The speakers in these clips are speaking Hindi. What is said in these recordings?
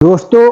दोस्तों,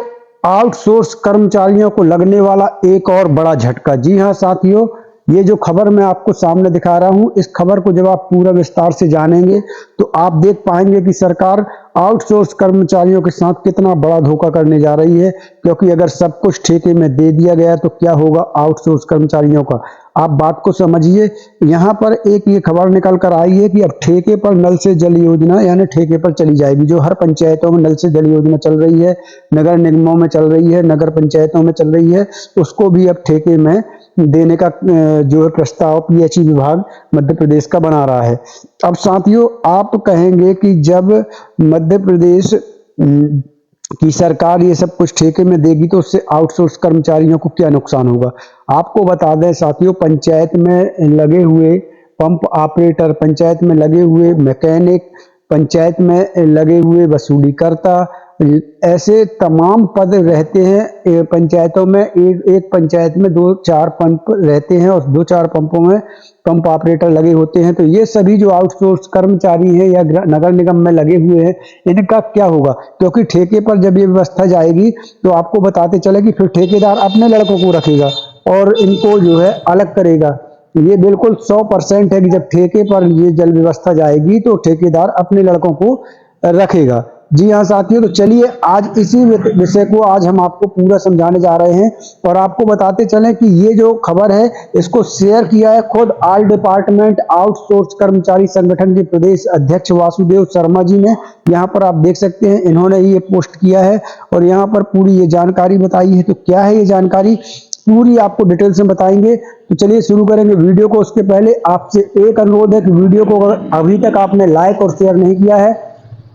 आउटसोर्स कर्मचारियों को लगने वाला एक और बड़ा झटका। जी हाँ साथियों, ये जो खबर मैं आपको सामने दिखा रहा हूँ, इस खबर को जब आप पूरा विस्तार से जानेंगे तो आप देख पाएंगे कि सरकार आउटसोर्स कर्मचारियों के साथ कितना बड़ा धोखा करने जा रही है। क्योंकि अगर सब कुछ ठेके में दे दिया गया तो क्या होगा आउटसोर्स कर्मचारियों का, आप बात को समझिए। यहाँ पर एक ये खबर निकल कर आई है कि अब ठेके पर नल से जल योजना यानी ठेके पर चली जाएगी। जो हर पंचायतों में नल से जल योजना चल रही है, नगर निगमों में चल रही है, नगर पंचायतों में चल रही है, उसको भी अब ठेके में देने का जो है प्रस्ताव पीएचई विभाग मध्य प्रदेश का बना रहा है। अब साथियों, आप कहेंगे कि जब मध्य प्रदेश कि सरकार ये सब कुछ ठेके में देगी तो उससे आउटसोर्स कर्मचारियों को क्या नुकसान होगा। आपको बता दें साथियों, पंचायत में लगे हुए पंप ऑपरेटर, पंचायत में लगे हुए मैकेनिक, पंचायत में लगे हुए वसूलीकर्ता, ऐसे तमाम पद रहते हैं पंचायतों में। एक पंचायत में 2-4 पंप रहते हैं और 2-4 पंपों में पंप ऑपरेटर लगे होते हैं। तो ये सभी जो आउटसोर्स कर्मचारी हैं या नगर निगम में लगे हुए हैं, इनका क्या होगा? क्योंकि ठेके पर जब ये व्यवस्था जाएगी तो आपको बताते चले कि फिर ठेकेदार अपने लड़कों को रखेगा और इनको जो है अलग करेगा। ये बिल्कुल 100% है कि जब ठेके पर ये जल व्यवस्था जाएगी तो ठेकेदार अपने लड़कों को रखेगा। जी हाँ साथियों, तो चलिए आज इसी विषय को आज हम आपको पूरा समझाने जा रहे हैं और आपको बताते चलें कि ये जो खबर है इसको शेयर किया है खुद ऑल डिपार्टमेंट आउटसोर्स कर्मचारी संगठन के प्रदेश अध्यक्ष वासुदेव शर्मा जी ने। यहाँ पर आप देख सकते हैं, इन्होंने ये पोस्ट किया है और यहाँ पर पूरी ये जानकारी बताई है। तो क्या है ये जानकारी, पूरी आपको डिटेल्स में बताएंगे। तो चलिए शुरू करेंगे वीडियो को। उसके पहले आपसे एक अनुरोध है कि वीडियो को अगर अभी तक आपने लाइक और शेयर नहीं किया है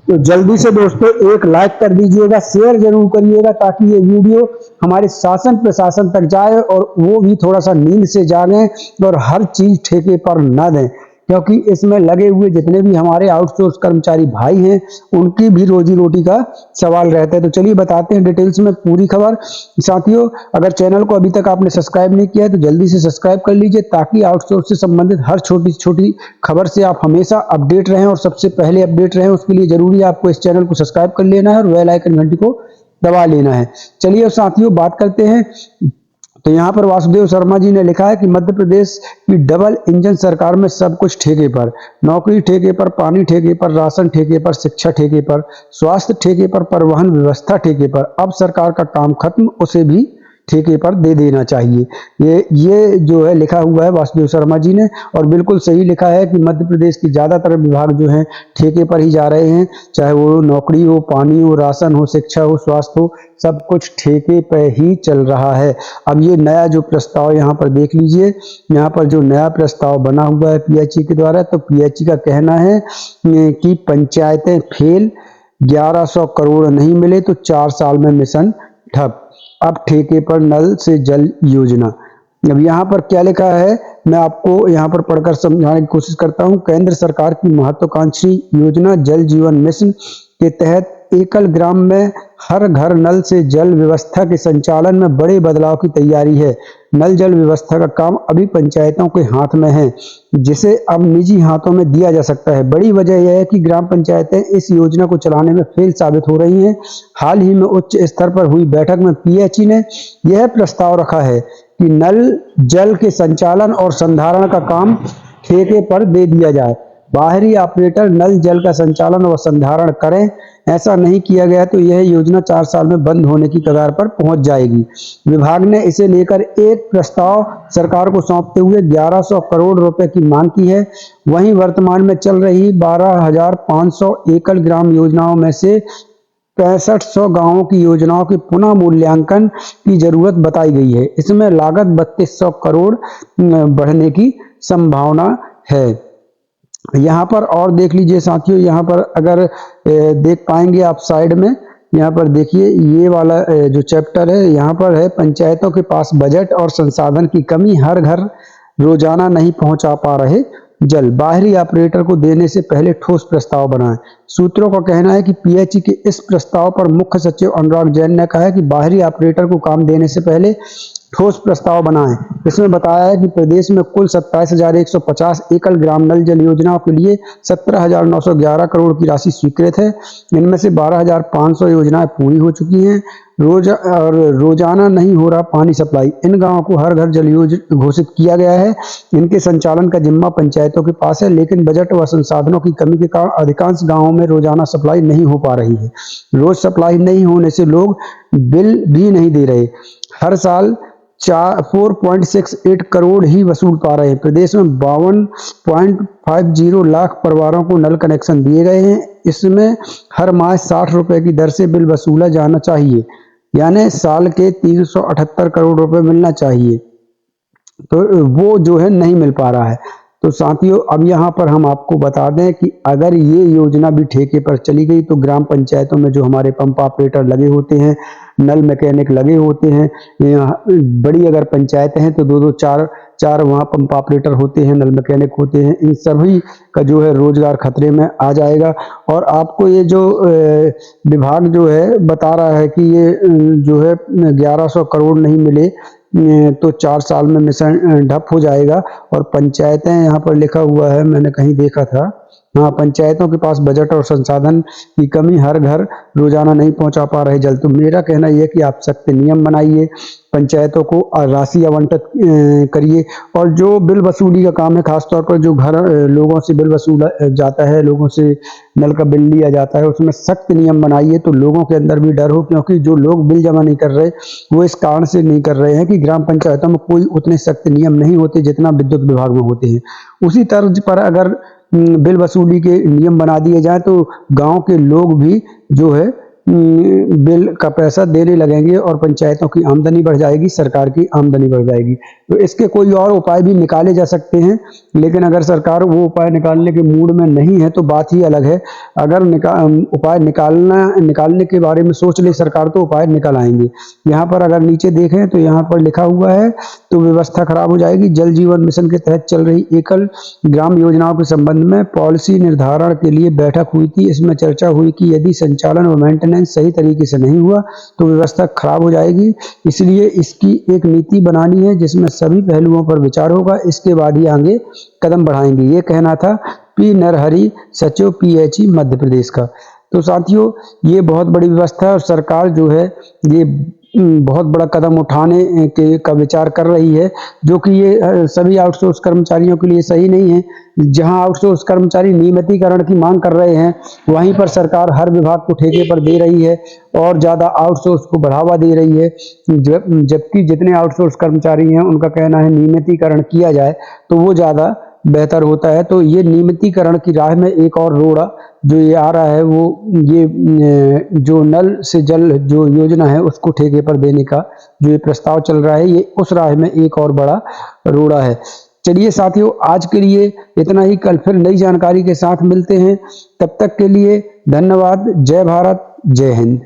तो जल्दी से दोस्तों एक लाइक कर दीजिएगा, शेयर जरूर करिएगा ताकि ये वीडियो हमारे शासन प्रशासन तक जाए और वो भी थोड़ा सा नींद से जागें और हर चीज ठेके पर न दें। क्योंकि इसमें लगे हुए जितने भी हमारे आउटसोर्स कर्मचारी भाई हैं उनकी भी रोजी रोटी का सवाल रहता है। तो चलिए बताते हैं डिटेल्स में पूरी खबर। साथियों, अगर चैनल को अभी तक आपने सब्सक्राइब नहीं किया है तो जल्दी से सब्सक्राइब कर लीजिए ताकि आउटसोर्स से संबंधित हर छोटी छोटी खबर से आप हमेशा अपडेट रहें और सबसे पहले अपडेट रहें। उसके लिए जरूरी है आपको इस चैनल को सब्सक्राइब कर लेना है और बेल आइकन घंटी को दबा लेना है। चलिए साथियों बात करते हैं। तो यहाँ पर वासुदेव शर्मा जी ने लिखा है कि मध्य प्रदेश की डबल इंजन सरकार में सब कुछ ठेके पर, नौकरी ठेके पर, पानी ठेके पर, राशन ठेके पर, शिक्षा ठेके पर, स्वास्थ्य ठेके पर, परिवहन व्यवस्था ठेके पर। अब सरकार का काम खत्म, उसे भी ठेके पर दे देना चाहिए। ये जो है लिखा हुआ है वासुदेव शर्मा जी ने और बिल्कुल सही लिखा है कि मध्य प्रदेश की ज्यादातर विभाग जो हैं ठेके पर ही जा रहे हैं। चाहे वो नौकरी हो, पानी हो, राशन हो, शिक्षा हो, स्वास्थ्य हो, सब कुछ ठेके पर ही चल रहा है। अब ये नया जो प्रस्ताव यहाँ पर देख लीजिए, यहाँ पर जो नया प्रस्ताव बना हुआ है पीएचई के द्वारा, तो पीएचई का कहना है कि पंचायतें फेल, 1100 करोड़ नहीं मिले तो 4 साल में मिशन ठप, अब ठेके पर नल से जल योजना। अब यहाँ पर क्या लिखा है मैं आपको यहाँ पर पढ़कर समझाने की कोशिश करता हूँ। केंद्र सरकार की महत्वाकांक्षी योजना जल जीवन मिशन के तहत एकल ग्राम में हर घर नल से जल व्यवस्था के संचालन में बड़े बदलाव की तैयारी है। नल जल व्यवस्था का काम अभी पंचायतों के हाथ में है, जिसे अब निजी हाथों में दिया जा सकता है। बड़ी वजह यह है कि ग्राम पंचायतें इस योजना को चलाने में फेल साबित हो रही हैं। हाल ही में उच्च स्तर पर हुई बैठक में पीएचई ने यह प्रस्ताव रखा है कि नल जल के संचालन और संधारण का काम ठेके पर दे दिया जाए। बाहरी ऑपरेटर नल जल का संचालन और संधारण करें। ऐसा नहीं किया गया तो यह योजना 4 साल में बंद होने की कगार पर पहुंच जाएगी। विभाग ने इसे लेकर एक प्रस्ताव सरकार को सौंपते हुए 1100 करोड़ रुपए की मांग की है। वहीं वर्तमान में चल रही 12,500 एकल ग्राम योजनाओं में से 6500 गांवों की योजनाओं के पुनः मूल्यांकन की जरूरत बताई गई है। इसमें लागत 3200 करोड़ बढ़ने की संभावना है। यहाँ पर और देख लीजिए साथियों, यहाँ पर अगर देख पाएंगे आप साइड में, यहाँ पर देखिए ये वाला जो चैप्टर है, यहाँ पर है पंचायतों के पास बजट और संसाधन की कमी, हर घर रोजाना नहीं पहुंचा पा रहे जल, बाहरी ऑपरेटर को देने से पहले ठोस प्रस्ताव बनाएं। सूत्रों का कहना है कि पीएचई के इस प्रस्ताव पर मुख्य सचिव अनुराग जैन ने कहा है कि बाहरी ऑपरेटर को काम देने से पहले ठोस प्रस्ताव बनाएं। इसमें बताया है कि प्रदेश में कुल 27,150 एकड़ ग्राम नल जल योजनाओं के लिए 17,911 करोड़ की राशि स्वीकृत है। इनमें से 12,500 योजनाएं पूरी हो चुकी हैं। रोजाना नहीं हो रहा पानी सप्लाई। इन गांवों को हर घर जल योजना घोषित किया गया है। इनके संचालन का जिम्मा पंचायतों के पास है, लेकिन बजट व संसाधनों की कमी के कारण अधिकांश गांवों में रोजाना सप्लाई नहीं हो पा रही है। रोज सप्लाई नहीं होने से लोग बिल भी नहीं दे रहे। हर साल 4.68 करोड़ ही वसूल पा रहे हैं। प्रदेश में 52.50 लाख परिवारों को नल कनेक्शन दिए गए हैं। इसमें हर माह 60 रुपए की दर से बिल वसूला जाना चाहिए, यानी साल के 378 करोड़ रुपए मिलना चाहिए। तो वो जो है नहीं मिल पा रहा है। तो साथियों, अब यहाँ पर हम आपको बता दें कि अगर ये योजना भी ठेके पर चली गई तो ग्राम पंचायतों में जो हमारे पंप ऑपरेटर लगे होते हैं, नल मैकेनिक लगे होते हैं, बड़ी अगर पंचायतें हैं तो 2-2 4 वहाँ पंप ऑपरेटर होते हैं, नल मैकेनिक होते हैं, इन सभी का जो है रोजगार खतरे में आ जाएगा। और आपको ये जो विभाग जो है बता रहा है कि ये जो है 1100 करोड़ नहीं मिले तो 4 साल में मिशन ठप हो जाएगा। और पंचायतें यहाँ पर लिखा हुआ है, मैंने कहीं देखा था, हाँ, पंचायतों के पास बजट और संसाधन की कमी, हर घर रोजाना नहीं पहुंचा पा रहे जल। तो मेरा कहना यह है कि आप सख्त नियम बनाइए, पंचायतों को राशि आवंटित करिए। और जो बिल वसूली का काम है, खासतौर पर जो घर लोगों से बिल वसूला जाता है, लोगों से नल का बिल लिया जाता है, उसमें सख्त नियम बनाइए तो लोगों के अंदर भी डर हो। क्योंकि जो लोग बिल जमा नहीं कर रहे वो इस कारण से नहीं कर रहे हैं कि ग्राम पंचायतों में कोई उतने सख्त नियम नहीं होते जितना विद्युत विभाग में होते हैं। उसी तर्ज पर अगर बिल वसूली के नियम बना दिए जाए तो गांव के लोग भी जो है बिल का पैसा देने लगेंगे और पंचायतों की आमदनी बढ़ जाएगी, सरकार की आमदनी बढ़ जाएगी। तो इसके कोई और उपाय भी निकाले जा सकते हैं, लेकिन अगर सरकार वो उपाय निकालने के मूड में नहीं है तो बात ही अलग है। अगर उपाय निकालने के बारे में सोच ले सरकार तो उपाय निकाल आएंगे। यहाँ पर अगर नीचे देखें तो यहाँ पर लिखा हुआ है तो व्यवस्था खराब हो जाएगी। जल जीवन मिशन के तहत चल रही एकल ग्राम योजनाओं के संबंध में पॉलिसी निर्धारण के लिए बैठक हुई थी। इसमें चर्चा हुई कि यदि संचालन व मेंटेनेंस सही तरीके से नहीं हुआ तो व्यवस्था खराब हो जाएगी। इसलिए इसकी एक नीति बनानी है जिसमें सभी पहलुओं पर विचार होगा, इसके बाद ही आगे कदम बढ़ाएंगे। ये कहना था पी नरहरि, सचिव PHE मध्य प्रदेश का। तो साथियों, ये बहुत बड़ी व्यवस्था है और सरकार जो है ये बहुत बड़ा कदम उठाने का विचार कर रही है, जो कि ये सभी आउटसोर्स कर्मचारियों के लिए सही नहीं है। जहां आउटसोर्स कर्मचारी नियमितीकरण की मांग कर रहे हैं, वहीं पर सरकार हर विभाग को ठेके पर दे रही है और ज्यादा आउटसोर्स को बढ़ावा दे रही है। जबकि जितने आउटसोर्स कर्मचारी हैं उनका कहना है नियमितीकरण किया जाए तो वो ज्यादा बेहतर होता है। तो ये नियमितीकरण की राह में एक और रोड़ा जो ये आ रहा है, वो ये जो नल से जल जो योजना है उसको ठेके पर देने का जो ये प्रस्ताव चल रहा है, ये उस राह में एक और बड़ा रोड़ा है। चलिए साथियों, आज के लिए इतना ही। कल फिर नई जानकारी के साथ मिलते हैं। तब तक के लिए धन्यवाद। जय भारत, जय हिंद।